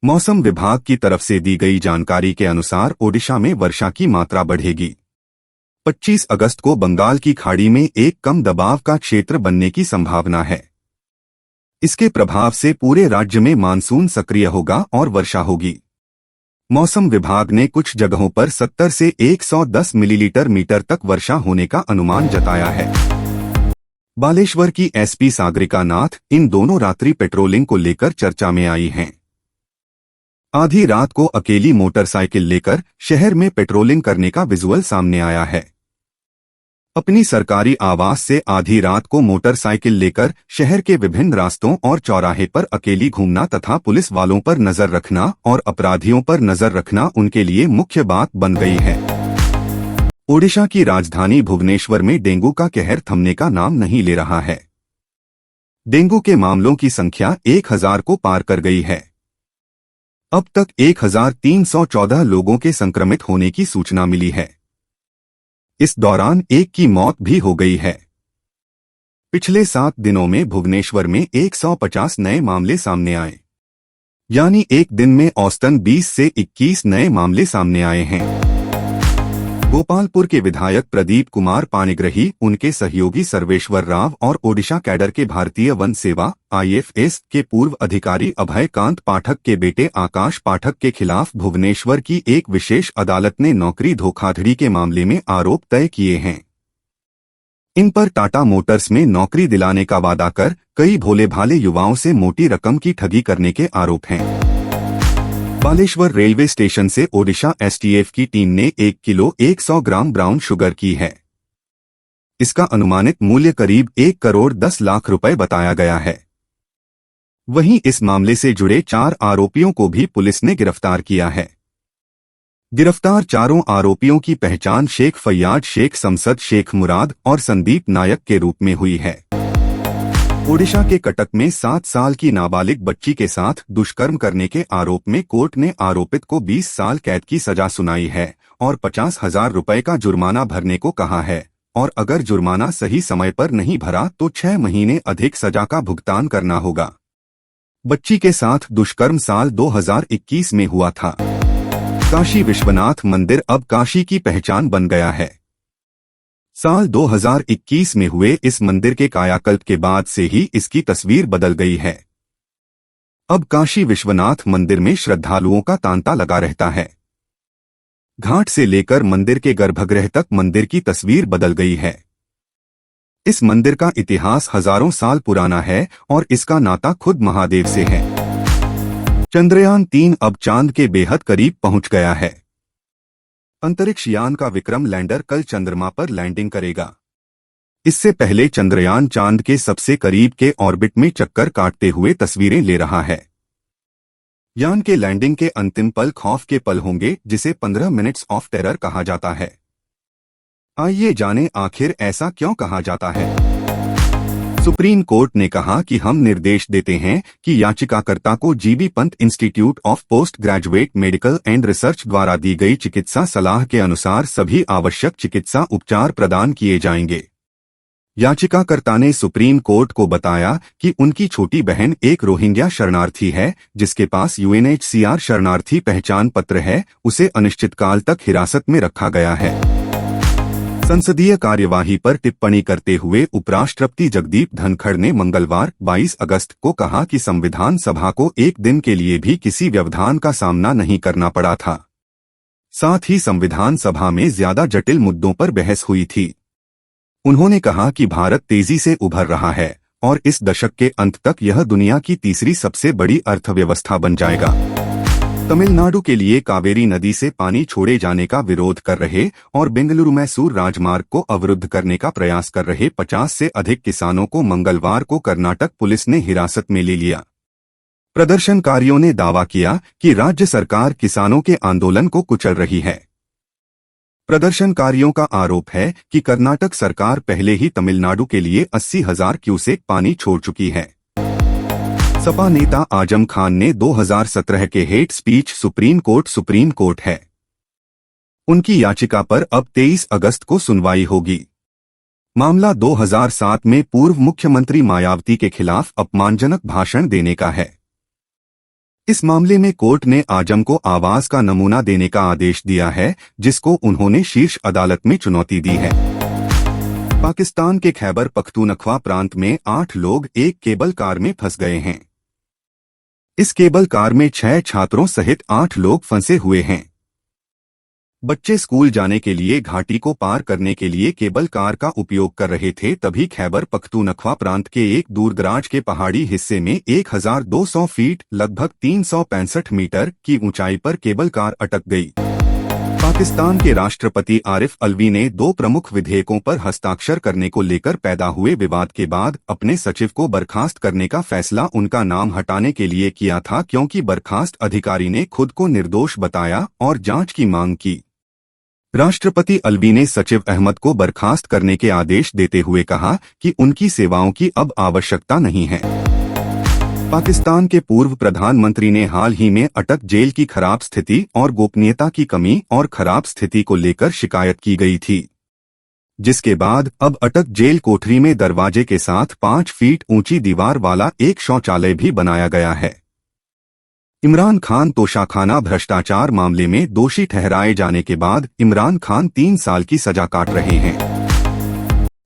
मौसम विभाग की तरफ से दी गई जानकारी के अनुसार ओडिशा में वर्षा की मात्रा बढ़ेगी। 25 अगस्त को बंगाल की खाड़ी में एक कम दबाव का क्षेत्र बनने की संभावना है। इसके प्रभाव से पूरे राज्य में मानसून सक्रिय होगा और वर्षा होगी। मौसम विभाग ने कुछ जगहों पर 70 से 110 मिलीमीटर तक वर्षा होने का अनुमान जताया है। बालेश्वर की एसपी सागरिका नाथ इन दोनों रात्रि पेट्रोलिंग को लेकर चर्चा में आई हैं। आधी रात को अकेली मोटरसाइकिल लेकर शहर में पेट्रोलिंग करने का विजुअल सामने आया है। अपनी सरकारी आवास से आधी रात को मोटरसाइकिल लेकर शहर के विभिन्न रास्तों और चौराहे पर अकेली घूमना तथा पुलिस वालों पर नजर रखना और अपराधियों पर नजर रखना उनके लिए मुख्य बात बन गई है। ओडिशा की राजधानी भुवनेश्वर में डेंगू का कहर थमने का नाम नहीं ले रहा है। डेंगू के मामलों की संख्या 1000 को पार कर गई है। अब तक 1314 लोगों के संक्रमित होने की सूचना मिली है। इस दौरान एक की मौत भी हो गई है। पिछले 7 दिनों में भुवनेश्वर में 150 नए मामले सामने आए, यानी एक दिन में औसतन 20 से 21 नए मामले सामने आए हैं। गोपालपुर के विधायक प्रदीप कुमार पाणिग्रही, उनके सहयोगी सर्वेश्वर राव और ओडिशा कैडर के भारतीय वन सेवा (IFS) के पूर्व अधिकारी अभय कांत पाठक के बेटे आकाश पाठक के खिलाफ भुवनेश्वर की एक विशेष अदालत ने नौकरी धोखाधड़ी के मामले में आरोप तय किए हैं। इन पर टाटा मोटर्स में नौकरी दिलाने का वादा कर कई भोले भाले युवाओं से मोटी रकम की ठगी करने के आरोप हैं। बालेश्वर रेलवे स्टेशन से ओडिशा STF की टीम ने 1 किलो 100 ग्राम ब्राउन शुगर की है। इसका अनुमानित मूल्य करीब 1 करोड़ 10 लाख रुपए बताया गया है। वहीं इस मामले से जुड़े 4 आरोपियों को भी पुलिस ने गिरफ्तार किया है। गिरफ्तार चारों आरोपियों की पहचान शेख फैयाज, शेख समसद, शेख मुराद और संदीप नायक के रूप में हुई है। ओडिशा के कटक में 7 साल की नाबालिग बच्ची के साथ दुष्कर्म करने के आरोप में कोर्ट ने आरोपित को 20 साल कैद की सजा सुनाई है और 50,000 रुपए का जुर्माना भरने को कहा है, और अगर जुर्माना सही समय पर नहीं भरा तो 6 महीने अधिक सजा का भुगतान करना होगा। बच्ची के साथ दुष्कर्म साल 2021 में हुआ था। काशी विश्वनाथ मंदिर अब काशी की पहचान बन गया है। साल 2021 में हुए इस मंदिर के कायाकल्प के बाद से ही इसकी तस्वीर बदल गई है। अब काशी विश्वनाथ मंदिर में श्रद्धालुओं का तांता लगा रहता है। घाट से लेकर मंदिर के गर्भगृह तक मंदिर की तस्वीर बदल गई है। इस मंदिर का इतिहास हजारों साल पुराना है और इसका नाता खुद महादेव से है। चंद्रयान 3 अब चांद के बेहद करीब पहुंच गया है। अंतरिक्ष यान का विक्रम लैंडर कल चंद्रमा पर लैंडिंग करेगा। इससे पहले चंद्रयान चांद के सबसे करीब के ऑर्बिट में चक्कर काटते हुए तस्वीरें ले रहा है। यान के लैंडिंग के अंतिम पल खौफ के पल होंगे, जिसे 15 मिनट्स ऑफ टेरर कहा जाता है। आइए जानें आखिर ऐसा क्यों कहा जाता है। सुप्रीम कोर्ट ने कहा कि हम निर्देश देते हैं कि याचिकाकर्ता को GB Pant institute of post graduate medical and research द्वारा दी गई चिकित्सा सलाह के अनुसार सभी आवश्यक चिकित्सा उपचार प्रदान किए जाएंगे। याचिकाकर्ता ने सुप्रीम कोर्ट को बताया कि उनकी छोटी बहन एक रोहिंग्या शरणार्थी है, जिसके पास UNHCR शरणार्थी पहचान पत्र है। उसे अनिश्चितकाल तक हिरासत में रखा गया है। संसदीय कार्यवाही पर टिप्पणी करते हुए उपराष्ट्रपति जगदीप धनखड़ ने मंगलवार 22 अगस्त को कहा कि संविधान सभा को एक दिन के लिए भी किसी व्यवधान का सामना नहीं करना पड़ा था। साथ ही संविधान सभा में ज्यादा जटिल मुद्दों पर बहस हुई थी। उन्होंने कहा कि भारत तेजी से उभर रहा है और इस दशक के अंत तक यह दुनिया की तीसरी सबसे बड़ी अर्थव्यवस्था बन जाएगा। तमिलनाडु के लिए कावेरी नदी से पानी छोड़े जाने का विरोध कर रहे और बेंगलुरु मैसूर राजमार्ग को अवरुद्ध करने का प्रयास कर रहे 50 से अधिक किसानों को मंगलवार को कर्नाटक पुलिस ने हिरासत में ले लिया। प्रदर्शनकारियों ने दावा किया कि राज्य सरकार किसानों के आंदोलन को कुचल रही है। प्रदर्शनकारियों का आरोप है कि कर्नाटक सरकार पहले ही तमिलनाडु के लिए 80,000 क्यूसेक पानी छोड़ चुकी है। सपा नेता आजम खान ने 2017 के हेट स्पीच सुप्रीम कोर्ट है। उनकी याचिका पर अब 23 अगस्त को सुनवाई होगी। मामला 2007 में पूर्व मुख्यमंत्री मायावती के खिलाफ अपमानजनक भाषण देने का है। इस मामले में कोर्ट ने आजम को आवाज का नमूना देने का आदेश दिया है, जिसको उन्होंने शीर्ष अदालत में चुनौती दी है। पाकिस्तान के खैबर पख्तूनख्वा प्रांत में 8 लोग एक केबल कार में फंस गए हैं। इस केबल कार में 6 छात्रों सहित 8 लोग फंसे हुए हैं। बच्चे स्कूल जाने के लिए घाटी को पार करने के लिए केबल कार का उपयोग कर रहे थे, तभी खैबर पख्तूनख्वा प्रांत के एक दूरदराज के पहाड़ी हिस्से में 1200 फीट लगभग 365 मीटर की ऊंचाई पर केबल कार अटक गई। पाकिस्तान के राष्ट्रपति आरिफ अलवी ने 2 प्रमुख विधेयकों पर हस्ताक्षर करने को लेकर पैदा हुए विवाद के बाद अपने सचिव को बर्खास्त करने का फैसला उनका नाम हटाने के लिए किया था, क्योंकि बर्खास्त अधिकारी ने खुद को निर्दोष बताया और जांच की मांग की। राष्ट्रपति अलवी ने सचिव अहमद को बर्खास्त करने के आदेश देते हुए कहा कि उनकी सेवाओं की अब आवश्यकता नहीं है। पाकिस्तान के पूर्व प्रधानमंत्री ने हाल ही में अटक जेल की खराब स्थिति और गोपनीयता की कमी और खराब स्थिति को लेकर शिकायत की गई थी, जिसके बाद अब अटक जेल कोठरी में दरवाजे के साथ 5 फीट ऊंची दीवार वाला एक शौचालय भी बनाया गया है। इमरान खान तोशाखाना भ्रष्टाचार मामले में दोषी ठहराए जाने के बाद इमरान खान 3 साल की सजा काट रहे हैं।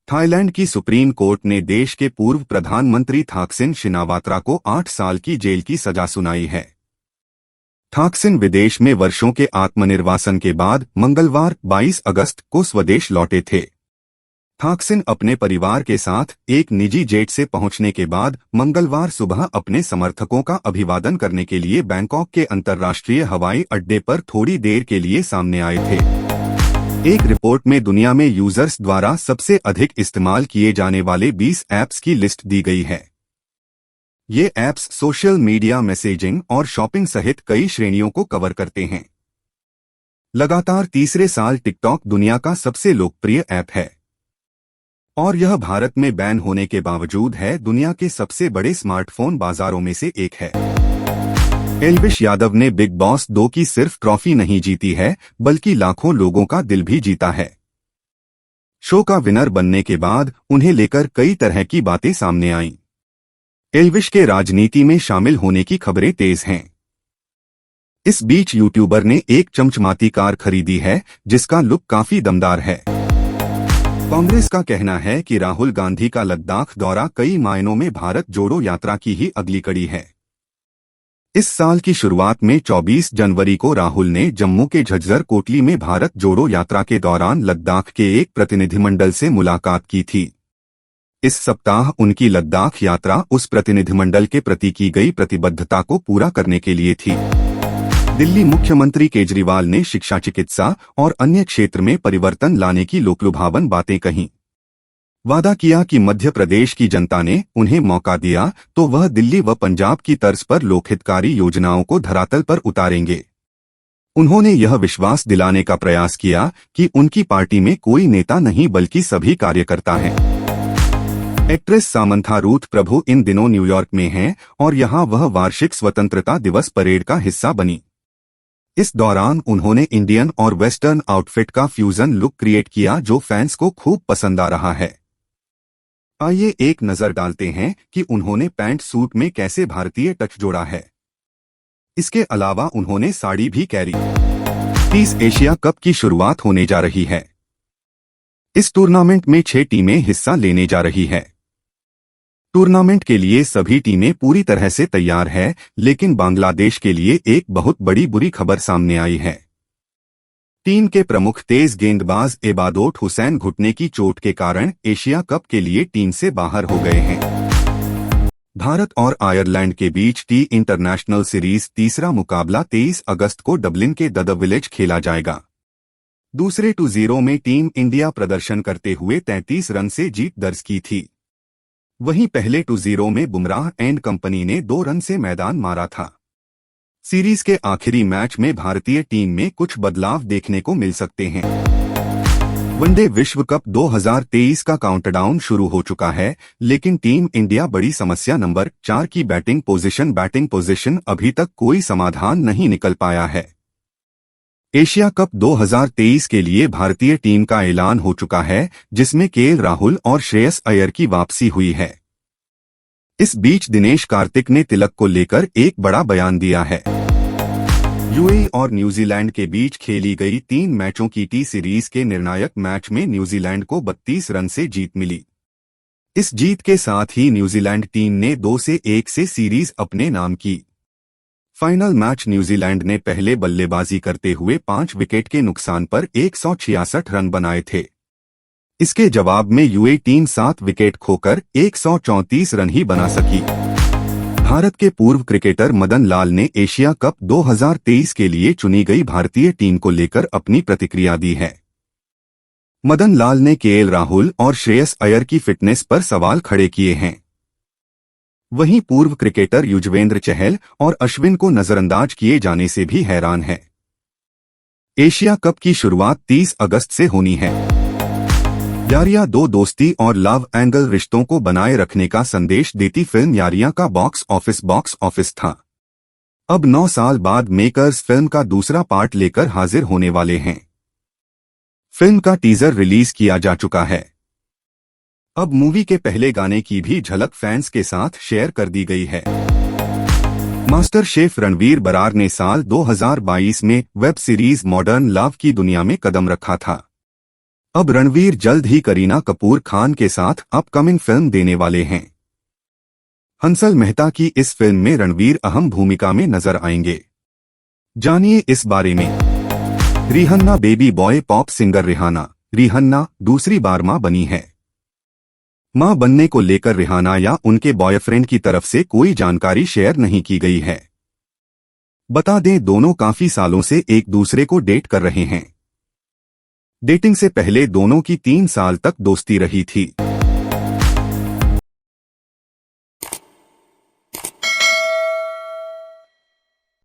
थाईलैंड की सुप्रीम कोर्ट ने देश के पूर्व प्रधानमंत्री थाकसिन शिनावात्रा को 8 साल की जेल की सजा सुनाई है। थाकसिन विदेश में वर्षों के आत्मनिर्वासन के बाद मंगलवार 22 अगस्त को स्वदेश लौटे थे। थाकसिन अपने परिवार के साथ एक निजी जेट से पहुंचने के बाद मंगलवार सुबह अपने समर्थकों का अभिवादन करने के लिए बैंकॉक के अंतर्राष्ट्रीय हवाई अड्डे पर थोड़ी देर के लिए सामने आए थे। एक रिपोर्ट में दुनिया में यूजर्स द्वारा सबसे अधिक इस्तेमाल किए जाने वाले 20 ऐप्स की लिस्ट दी गई है। ये ऐप्स सोशल मीडिया, मैसेजिंग और शॉपिंग सहित कई श्रेणियों को कवर करते हैं। लगातार तीसरे साल टिकटॉक दुनिया का सबसे लोकप्रिय ऐप है और यह भारत में बैन होने के बावजूद है दुनिया के सबसे बड़े स्मार्टफोन बाजारों में से एक है। एल्विश यादव ने बिग बॉस 2 की सिर्फ ट्रॉफी नहीं जीती है, बल्कि लाखों लोगों का दिल भी जीता है। शो का विनर बनने के बाद उन्हें लेकर कई तरह की बातें सामने आईं। एल्विश के राजनीति में शामिल होने की खबरें तेज हैं। इस बीच यूट्यूबर ने एक चमचमाती कार खरीदी है, जिसका लुक काफी दमदार है। कांग्रेस का कहना है कि राहुल गांधी का लद्दाख दौरा कई मायनों में भारत जोड़ो यात्रा की ही अगली कड़ी है। इस साल की शुरुआत में 24 जनवरी को राहुल ने जम्मू के झज्जर कोटली में भारत जोड़ो यात्रा के दौरान लद्दाख के एक प्रतिनिधिमंडल से मुलाकात की थी। इस सप्ताह उनकी लद्दाख यात्रा उस प्रतिनिधिमंडल के प्रति की गई प्रतिबद्धता को पूरा करने के लिए थी। दिल्ली मुख्यमंत्री केजरीवाल ने शिक्षा, चिकित्सा और अन्य क्षेत्र में परिवर्तन लाने की लोकलुभावन बातें कहीं। वादा किया कि मध्य प्रदेश की जनता ने उन्हें मौका दिया तो वह दिल्ली व पंजाब की तर्ज पर लोकहितकारी योजनाओं को धरातल पर उतारेंगे। उन्होंने यह विश्वास दिलाने का प्रयास किया कि उनकी पार्टी में कोई नेता नहीं बल्कि सभी कार्यकर्ता हैं। एक्ट्रेस सामंथा रूथ प्रभु इन दिनों न्यूयॉर्क में हैं और यहां वह वार्षिक स्वतंत्रता दिवस परेड का हिस्सा बनी। इस दौरान उन्होंने इंडियन और वेस्टर्न आउटफिट का फ्यूजन लुक क्रिएट किया, जो फैंस को खूब पसंद आ रहा है। आइए एक नजर डालते हैं कि उन्होंने पैंट सूट में कैसे भारतीय टच जोड़ा है। इसके अलावा उन्होंने साड़ी भी कैरी। 30 एशिया कप की शुरुआत होने जा रही है। इस टूर्नामेंट में 6 टीमें हिस्सा लेने जा रही है। टूर्नामेंट के लिए सभी टीमें पूरी तरह से तैयार है, लेकिन बांग्लादेश के लिए एक बहुत बड़ी बुरी खबर सामने आई है। टीम के प्रमुख तेज गेंदबाज इबादत हुसैन घुटने की चोट के कारण एशिया कप के लिए टीम से बाहर हो गए हैं। भारत और आयरलैंड के बीच टी इंटरनेशनल सीरीज तीसरा मुकाबला 23 अगस्त को डबलिन के द विलेज खेला जाएगा। दूसरे 2-0 में टीम इंडिया प्रदर्शन करते हुए 33 रन से जीत दर्ज की थी। वहीं पहले 2-0 में बुमराह एंड कंपनी ने 2 रन से मैदान मारा था। सीरीज के आखिरी मैच में भारतीय टीम में कुछ बदलाव देखने को मिल सकते हैं। वनडे विश्व कप 2023 का काउंटडाउन शुरू हो चुका है, लेकिन टीम इंडिया बड़ी समस्या नंबर 4 की बैटिंग पोजीशन अभी तक कोई समाधान नहीं निकल पाया है। एशिया कप 2023 के लिए भारतीय टीम का ऐलान हो चुका है, जिसमें केएल राहुल और श्रेयस अय्यर की वापसी हुई है। इस बीच दिनेश कार्तिक ने तिलक को लेकर एक बड़ा बयान दिया है। यूएई और न्यूजीलैंड के बीच खेली गई 3 मैचों की टी सीरीज के निर्णायक मैच में न्यूजीलैंड को 32 रन से जीत मिली। इस जीत के साथ ही न्यूजीलैंड टीम ने 2-1 से सीरीज अपने नाम की। फाइनल मैच न्यूजीलैंड ने पहले बल्लेबाजी करते हुए 5 विकेट के नुकसान पर 166 रन बनाए थे। इसके जवाब में यूएई टीम 7 विकेट खोकर 134 रन ही बना सकी। भारत के पूर्व क्रिकेटर मदन लाल ने एशिया कप 2023 के लिए चुनी गई भारतीय टीम को लेकर अपनी प्रतिक्रिया दी है। मदन लाल ने केएल राहुल और श्रेयस अय्यर की फिटनेस पर सवाल खड़े किए हैं। वहीं पूर्व क्रिकेटर युजवेंद्र चहल और अश्विन को नजरअंदाज किए जाने से भी हैरान है। एशिया कप की शुरुआत 30 अगस्त से होनी है। यारियां 2 दोस्ती और लव एंगल रिश्तों को बनाए रखने का संदेश देती फिल्म यारियां का बॉक्स ऑफिस था। अब 9 साल बाद मेकर्स फिल्म का दूसरा पार्ट लेकर हाजिर होने वाले हैं। फिल्म का टीजर रिलीज किया जा चुका है। अब मूवी के पहले गाने की भी झलक फैंस के साथ शेयर कर दी गई है। मास्टर शेफ रणवीर बरार ने साल 2022 में वेब सीरीज मॉडर्न लव की दुनिया में कदम रखा था। अब रणवीर जल्द ही करीना कपूर खान के साथ अपकमिंग फिल्म देने वाले हैं। हंसल मेहता की इस फिल्म में रणवीर अहम भूमिका में नजर आएंगे। जानिए इस बारे में। Rihanna baby boy pop singer Rihanna दूसरी बार मां बनी है। मां बनने को लेकर रिहाना या उनके बॉयफ्रेंड की तरफ से कोई जानकारी शेयर नहीं की गई है। बता दें, दोनों काफी सालों से एक दूसरे को डेट कर रहे हैं। डेटिंग से पहले दोनों की 3 साल तक दोस्ती रही थी।